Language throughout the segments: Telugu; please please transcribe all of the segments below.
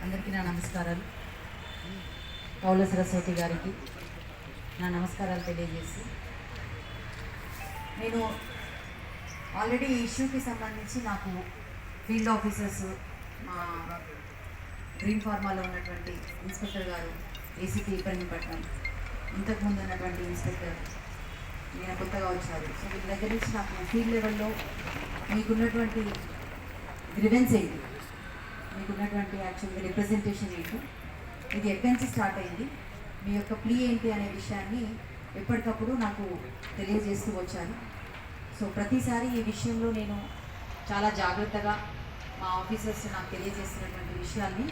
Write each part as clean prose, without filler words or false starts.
అందరికీ నా నమస్కారాలు. పౌల సరస్వతి గారికి నా నమస్కారాలు తెలియజేసి, నేను ఆల్రెడీ ఈ ఇష్యూకి సంబంధించి నాకు ఫీల్డ్ ఆఫీసర్స్, మా గ్రీన్ ఫార్మాలో ఉన్నటువంటి ఇన్స్పెక్టర్ గారు, ఏసీపీ ఇబ్రహీంపట్నం, ఇంతకుముందు ఉన్నటువంటి ఇన్స్పెక్టర్ నేను కొత్తగా వచ్చారు. సో వీళ్ళ దగ్గర నుంచి నాకు ఫీల్డ్ లెవెల్లో మీకున్నటువంటి గ్రివెన్స్ ఏంటి, మీకున్నటువంటి యాక్చువల్గా రిప్రజెంటేషన్ ఏంటి, ఇది ఎక్కడి నుంచి స్టార్ట్ అయింది, మీ యొక్క ప్లీ ఏంటి అనే విషయాన్ని ఎప్పటికప్పుడు నాకు తెలియజేస్తూ వచ్చారు. సో ప్రతిసారి ఈ విషయంలో నేను చాలా జాగ్రత్తగా మా ఆఫీసర్స్ నాకు తెలియజేస్తున్నటువంటి విషయాల్ని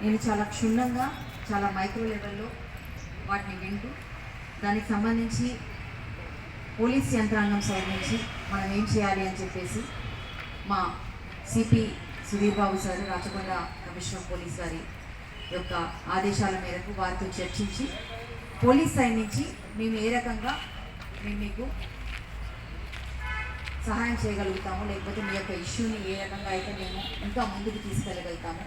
నేను చాలా క్షుణ్ణంగా, చాలా మైక్రో లెవెల్లో వాటిని వింటూ దానికి సంబంధించి పోలీస్ యంత్రాంగం సైడ్ నుంచి మనం ఏం చేయాలి అని చెప్పేసి మా CP Sudheer Babu sir, Rachakonda commissioner police గారి యొక్క ఆదేశాల మేరకు వారితో చర్చించి పోలీస్ సైడ్ నుంచి మేము ఏ రకంగా మీకు సహాయం చేయగలుగుతాము, లేకపోతే మీ యొక్క ఇష్యూని ఏ రకంగా అయితే మేము ఇంకా ముందుకు తీసుకెళ్ళగలుగుతాము,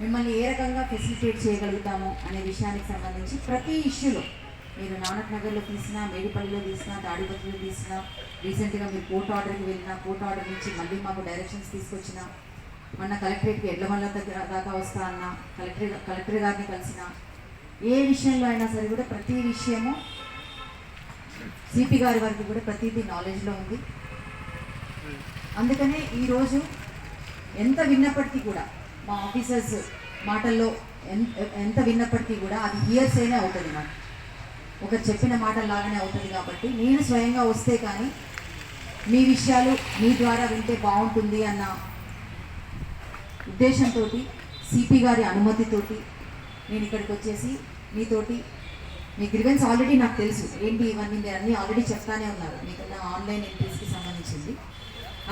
మిమ్మల్ని ఏ రకంగా ఫెసిలిటేట్ చేయగలుగుతాము అనే విషయానికి సంబంధించి ప్రతి ఇష్యూలో మీరు నానక్ నగర్లో తీసినా, మేడిపల్లిలో తీసినా, తాడిపత్రిలో తీసినా, రీసెంట్గా మీరు కోర్టు ఆర్డర్కి వెళ్ళినా, కోర్టు ఆర్డర్ నుంచి మళ్ళీ మాకు డైరెక్షన్స్ తీసుకొచ్చినా, మొన్న కలెక్టరేట్కి ఎడ్లమల్ల దగ్గర దాకా వస్తా అన్న కలెక్టర్ గారిని కలిసిన ఏ విషయంలో అయినా సరే కూడా ప్రతి విషయము సిపి గారి వరకు కూడా ప్రతిదీ నాలెడ్జ్లో ఉంది. అందుకనే ఈరోజు ఎంత విన్నప్పటికీ కూడా మా ఆఫీసర్స్ మాటల్లో ఎంత విన్నప్పటికీ కూడా అది హియర్సేనే అవుతుంది, నాకు ఒక చెప్పిన మాటల్లాగానే అవుతుంది. కాబట్టి నేను స్వయంగా వస్తే కానీ మీ విషయాలు మీ ద్వారా వింటే బాగుంటుంది అన్న ఉద్దేశంతో సిపి గారి అనుమతితోటి నేను ఇక్కడికి వచ్చేసి మీతోటి మీ గ్రివెన్స్ ఆల్రెడీ నాకు తెలుసు ఏంటి ఇవన్నీ, మీరు అన్నీ ఆల్రెడీ చెప్తానే ఉన్నారు మీకున్న ఆన్లైన్ ఎంట్రీస్కి సంబంధించింది.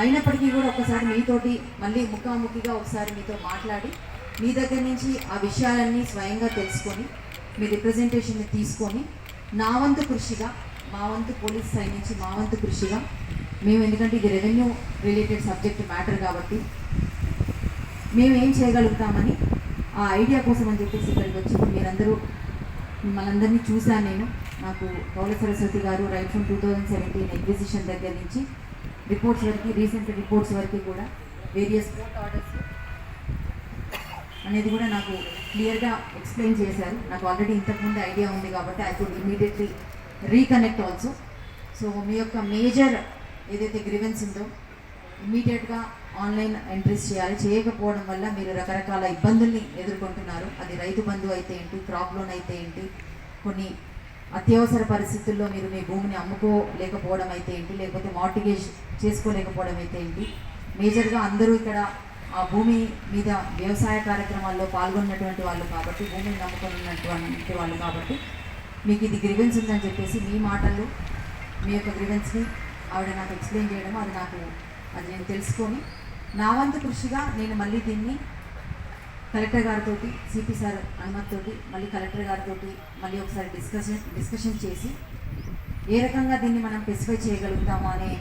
అయినప్పటికీ కూడా ఒకసారి మీతోటి మళ్ళీ ముఖాముఖిగా ఒకసారి మీతో మాట్లాడి మీ దగ్గర నుంచి ఆ విషయాలన్నీ స్వయంగా తెలుసుకొని మీ రిప్రజెంటేషన్ని తీసుకొని నా వంతు కృషిగా, మా వంతు పోలీస్ సైడ్ నుంచి మా వంతు కృషిగా మేము, ఎందుకంటే ఇది రెవెన్యూ రిలేటెడ్ సబ్జెక్ట్ మ్యాటర్ కాబట్టి మేము ఏం చేయగలుగుతామని ఆ ఐడియా కోసం అని చెప్పేసి ఇక్కడికి వచ్చి మీరందరూ మిమ్మల్ని అందరినీ చూశాను నేను. నాకు పౌల సరస్వతి గారు రైట్ ఫ్రమ్ 2017 ఎగ్జిబిషన్ దగ్గర నుంచి రిపోర్ట్స్ వరకు, రీసెంట్ రిపోర్ట్స్ వరకు కూడా వేరియస్ కోర్ట్ ఆర్డర్స్ అనేది కూడా నాకు క్లియర్గా ఎక్స్ప్లెయిన్ చేశారు. నాకు ఆల్రెడీ ఇంతకుముందు ఐడియా ఉంది కాబట్టి I could immediately reconnect also. So మీ యొక్క మేజర్ ఏదైతే గ్రివెన్స్ ఉందో ఇమీడియట్గా ఆన్లైన్ ఎంట్రీస్ చేయాలి. చేయకపోవడం వల్ల మీరు రకరకాల ఇబ్బందుల్ని ఎదుర్కొంటున్నారు. అది రైతు బంధు అయితే ఏంటి, క్రాప్ లోన్ అయితే ఏంటి, కొన్ని అత్యవసర పరిస్థితుల్లో మీరు మీ భూమిని అమ్ముకోలేకపోవడం అయితే ఏంటి, లేకపోతే మార్టిగేజ్ చేసుకోలేకపోవడం అయితే ఏంటి. మేజర్గా అందరూ ఇక్కడ ఆ భూమి మీద వ్యవసాయ కార్యక్రమాల్లో పాల్గొన్నటువంటి వాళ్ళు కాబట్టి, భూమిని నమ్ముకున్నటువంటి వాళ్ళు కాబట్టి మీకు ఇది గ్రివెన్స్ ఉందని చెప్పేసి మీ మాటలు, మీ యొక్క గ్రివెన్స్ని ఆవిడ నాకు ఎక్స్ప్లెయిన్ చేయడం, అది నేను తెలుసుకొని నా వంతు కృషిగా నేను మళ్ళీ దీన్ని కలెక్టర్ గారితో, సిపి సార్ అనుమతితోటి మళ్ళీ కలెక్టర్ గారితో మళ్ళీ ఒకసారి డిస్కషన్ చేసి ఏ రకంగా దీన్ని మనం స్పెసిఫై చేయగలుగుతాము అనే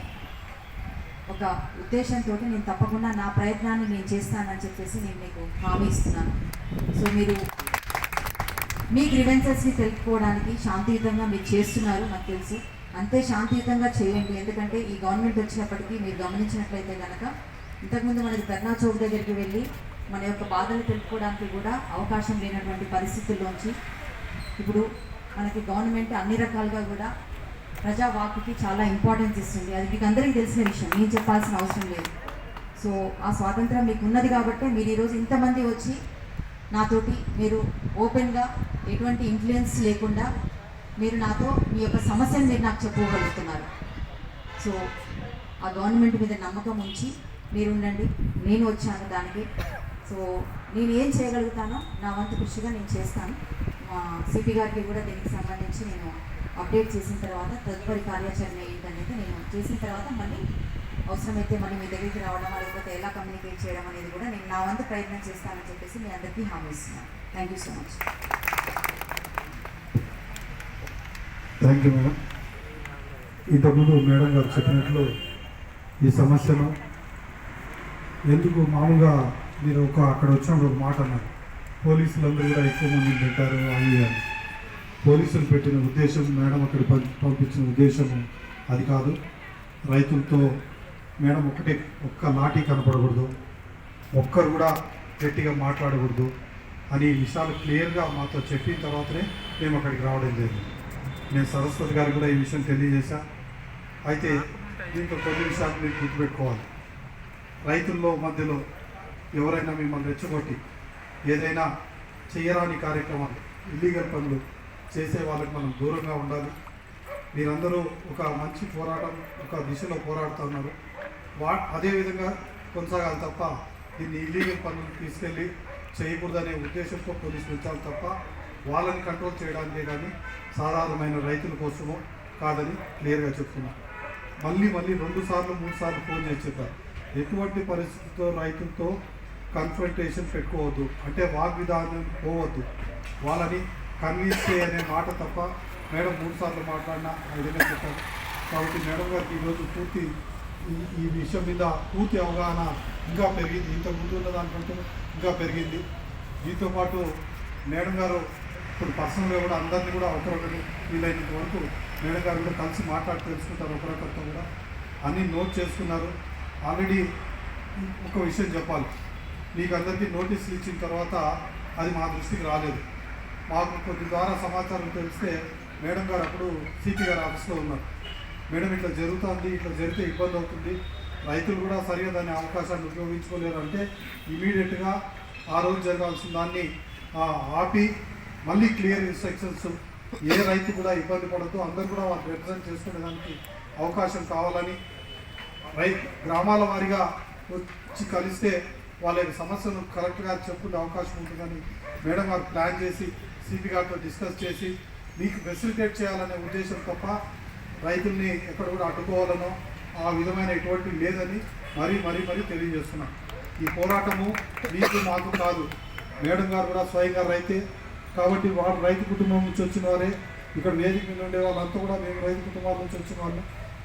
ఒక ఉద్దేశంతో నేను తప్పకుండా నా ప్రయత్నాన్ని నేను చేస్తానని చెప్పేసి నేను మీకు హామీ ఇస్తున్నాను. సో మీరు మీ గ్రివెన్సెస్ని తెలుపుకోవడానికి శాంతియుతంగా మీరు చేస్తున్నారు, నాకు తెలుసు. అంతే శాంతియుతంగా చేయండి. ఎందుకంటే ఈ గవర్నమెంట్ వచ్చినప్పటికీ మీరు గమనించినట్లయితే కనుక ఇంతకుముందు మనకి ధర్నా చౌక్ దగ్గరికి వెళ్ళి మన యొక్క బాధలు తెలుపుకోవడానికి కూడా అవకాశం లేనటువంటి పరిస్థితుల్లోంచి ఇప్పుడు మనకి గవర్నమెంట్ అన్ని రకాలుగా కూడా ప్రజా వాక్కుకి చాలా ఇంపార్టెన్స్ ఇస్తుంది. అది మీకు అందరికీ తెలిసిన విషయం, నేను చెప్పాల్సిన అవసరం లేదు. సో ఆ స్వాతంత్రం మీకు ఉన్నది కాబట్టి మీరు ఈరోజు ఇంతమంది వచ్చి నాతోటి మీరు ఓపెన్గా ఎటువంటి ఇన్ఫ్లుయెన్స్ లేకుండా మీరు నాతో మీ యొక్క సమస్యను మీరు నాకు చెప్పుకోగలుగుతున్నారు. సో ఆ గవర్నమెంట్ మీద నమ్మకం ఉంచి మీరు ఉండండి. నేను వచ్చాను దానికి. సో నేను ఏం చేయగలుగుతానో నా వంతు కృషిగా నేను చేస్తాను. మా సిపి గారికి కూడా దీనికి సంబంధించి నేను అప్డేట్ చేసిన తర్వాత తదుపరి కార్యాచరణ ఏంటనేది నేను చేసిన తర్వాత మళ్ళీ అవసరమైతే మళ్ళీ మీ దగ్గరికి రావడం, లేకపోతే ఎలా కమ్యూనికేట్ చేయడం అనేది కూడా నేను నా వంతు ప్రయత్నం చేస్తానని చెప్పేసి మీ అందరికీ హామీ ఇస్తున్నాను. Thank you so much. Thank you madam. ఇంతకుముందు మేడం గారు చెప్పినట్లు ఈ సమస్యను ఎందుకు మామూలుగా మీరు అక్కడ వచ్చినప్పుడు ఒక మాట అన్నారు, పోలీసులందరూ కూడా ఎక్కువ మందిని పెట్టారు అని అని. పోలీసులు పెట్టిన ఉద్దేశం, మేడం అక్కడ పంపించిన ఉద్దేశం అది కాదు. రైతులతో మేడం ఒక్క లాఠీ కనపడకూడదు, ఒక్కరు కూడా గట్టిగా మాట్లాడకూడదు అని విషయాలు క్లియర్గా మాతో చెప్పిన తర్వాతనే మేము అక్కడికి రావడం జరిగింది. నేను సరస్వతి గారికి కూడా ఈ విషయం తెలియజేశా. అయితే దీంట్లో కొన్ని విషయాలు మీరు గుర్తుపెట్టుకోవాలి. రైతుల్లో మధ్యలో ఎవరైనా మిమ్మల్ని రెచ్చగొట్టి ఏదైనా చేయరాని కార్యక్రమాలు, ఇల్లీగల్ పనులు చేసే వాళ్ళకి మనం దూరంగా ఉండాలి. మీరందరూ ఒక మంచి పోరాటం, ఒక దిశలో పోరాడుతున్నారు. అదేవిధంగా కొనసాగాలి తప్ప దీన్ని ఇల్లీగల్ పనులు తీసుకెళ్ళి చేయకూడదనే ఉద్దేశంతో పోలీసులు ఉంచాలి తప్ప వాళ్ళని కంట్రోల్ చేయడానికే కానీ సాధారణమైన రైతుల కోసమో కాదని క్లియర్గా చెప్తున్నా. మళ్ళీ 2 సార్లు 3 సార్లు ఫోన్ చేసి చెప్పారు, ఎటువంటి పరిస్థితుల్లో రైతులతో కన్ఫ్రంటేషన్ పెట్టుకోవద్దు, అంటే వాగ్విధానం పోవద్దు, వాళ్ళని కన్విన్స్ అనే మాట తప్ప. మేడం 3 సార్లు మాట్లాడినా ఆ విధంగా చెప్పారు. కాబట్టి మేడం గారికి ఈరోజు పూర్తి ఈ విషయం మీద పూర్తి అవగాహన ఇంకా పెరిగింది, ఇంత ముందు ఉన్న దానికంటే ఇంకా పెరిగింది. దీంతో పాటు మేడం గారు ఇప్పుడు పర్సనల్గా కూడా అందరినీ కూడా ఒకరొకరు వీలైనంత వరకు మేడం గారు కూడా కలిసి మాట్లాడి తెలుసుకుంటారు, ఒకరొకరితో కూడా అన్నీ నోట్ చేసుకున్నారు. ఆల్రెడీ ఒక విషయం చెప్పాలి, మీకు అందరికీ నోటీసులు ఇచ్చిన తర్వాత అది మా దృష్టికి రాలేదు. మాకు కొద్ది ద్వారా సమాచారం తెలిస్తే మేడం గారు అప్పుడు సిపి గారు ఆఫీస్లో ఉన్నారు. మేడం ఇట్లా జరుగుతుంది, ఇట్లా జరిగితే ఇబ్బంది అవుతుంది, రైతులు కూడా సరిగా దాని అవకాశాన్ని ఉపయోగించుకోలేరు అంటే ఇమీడియట్గా ఆ రోజు జరగాల్సిన దాన్ని ఆపి మళ్ళీ క్లియర్ ఇన్స్ట్రక్షన్స్, ఏ రైతు కూడా ఇబ్బంది పడద్దు, అందరూ కూడా వాళ్ళు రిప్రజెంట్ చేసుకునే దానికి అవకాశం కావాలని, గ్రామాల వారీగా వచ్చి కలిస్తే వాళ్ళ సమస్యను కరెక్ట్గా చెప్పుకునే అవకాశం ఉంటుందని మేడం గారు ప్లాన్ చేసి సిపి గారితో డిస్కస్ చేసి మీకు ఫెసిలిటేట్ చేయాలనే ఉద్దేశం తప్ప రైతుల్ని ఎక్కడ కూడా అడ్డుకోవాలనో ఆ విధమైన ఎటువంటి లేదని మరీ తెలియజేస్తున్నాం. ఈ పోరాటము మీకు మాకు కాదు, మేడం గారు కూడా స్వయంగా రైతే కాబట్టి వాళ్ళు రైతు కుటుంబం నుంచి వచ్చిన వారే. ఇక్కడ వేదిక మీద ఉండే వాళ్ళంతా కూడా మేము రైతు కుటుంబాల నుంచి వచ్చిన వాళ్ళు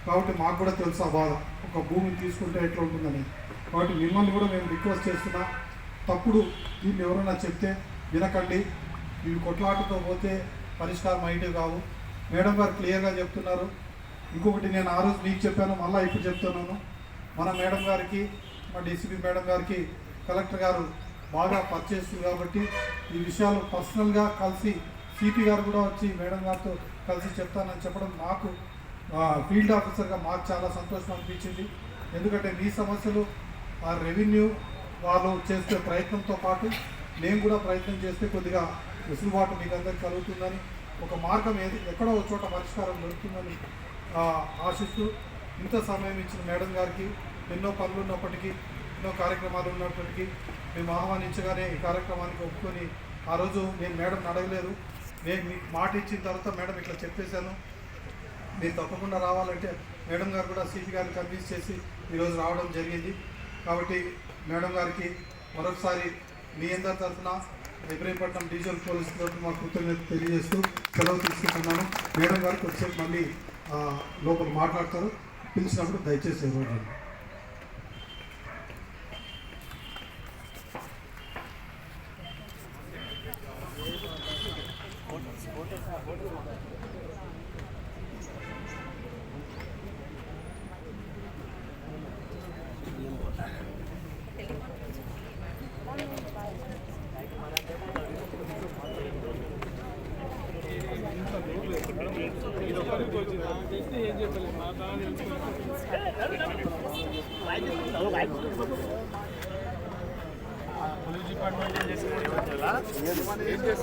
కాబట్టి మాకు కూడా తెలుసు ఆ బాధ, ఒక భూమిని తీసుకుంటే ఎట్లా ఉంటుందని. కాబట్టి మిమ్మల్ని కూడా మేము రిక్వెస్ట్ చేస్తున్నా, తప్పుడు దీన్ని ఎవరైనా చెప్తే వినకండి. ఇవి కొట్లాటతో పోతే పరిష్కారం అయితే కావు. మేడం గారు క్లియర్గా చెప్తున్నారు. ఇంకొకటి నేను ఆ రోజు మీకు చెప్పాను, మళ్ళీ ఇప్పుడు చెప్తున్నాను, మన మేడం గారికి, మా డీసీపీ మేడం గారికి కలెక్టర్ గారు బాగా పరిచయిస్తుంది కాబట్టి ఈ విషయాలు పర్సనల్గా కలిసి సిపి గారు కూడా వచ్చి మేడం గారితో కలిసి చెప్తానని చెప్పడం మాకు ఫీల్డ్ ఆఫీసర్గా మాకు చాలా సంతోషం అనిపించింది. ఎందుకంటే మీ సమస్యలు ఆ రెవెన్యూ వాళ్ళు చేసే ప్రయత్నంతో పాటు మేము కూడా ప్రయత్నం చేస్తే కొద్దిగా వెసులుబాటు మీకు అందరికీ కలుగుతుందని, ఒక మార్గం ఎక్కడో ఒక చోట పరిష్కారం దొరుకుతుందని ఆశిస్తూ ఇంత సమయం ఇచ్చిన మేడం గారికి, ఎన్నో పనులు ఉన్నప్పటికీ, ఎన్నో కార్యక్రమాలు ఉన్నప్పటికీ మేము ఆహ్వానించగానే ఈ కార్యక్రమానికి ఒప్పుకొని, ఆ రోజు నేను మేడం అడగలేదు, నేను మీకు మాట ఇచ్చిన తర్వాత మేడం ఇట్లా చెప్పేశాను, మీరు తప్పకుండా రావాలంటే మేడం గారు కూడా సిపి గారిని కన్విన్స్ చేసి ఈరోజు రావడం జరిగింది. కాబట్టి మేడం గారికి మరొకసారి మీ అందరి తరఫున ఇబ్రహీంపట్నం డివిజనల్ పోలీస్ తరఫున మా కృతజ్ఞత తెలియజేస్తూ సెలవు తీసుకుంటున్నాను. మేడం గారు కొద్దిసేపు మళ్ళీ లోపల మాట్లాడతారు, పిలిచినప్పుడు దయచేసి ఎవరు పోలీస్ డిపార్ట్మెంట్ ఏం చేసి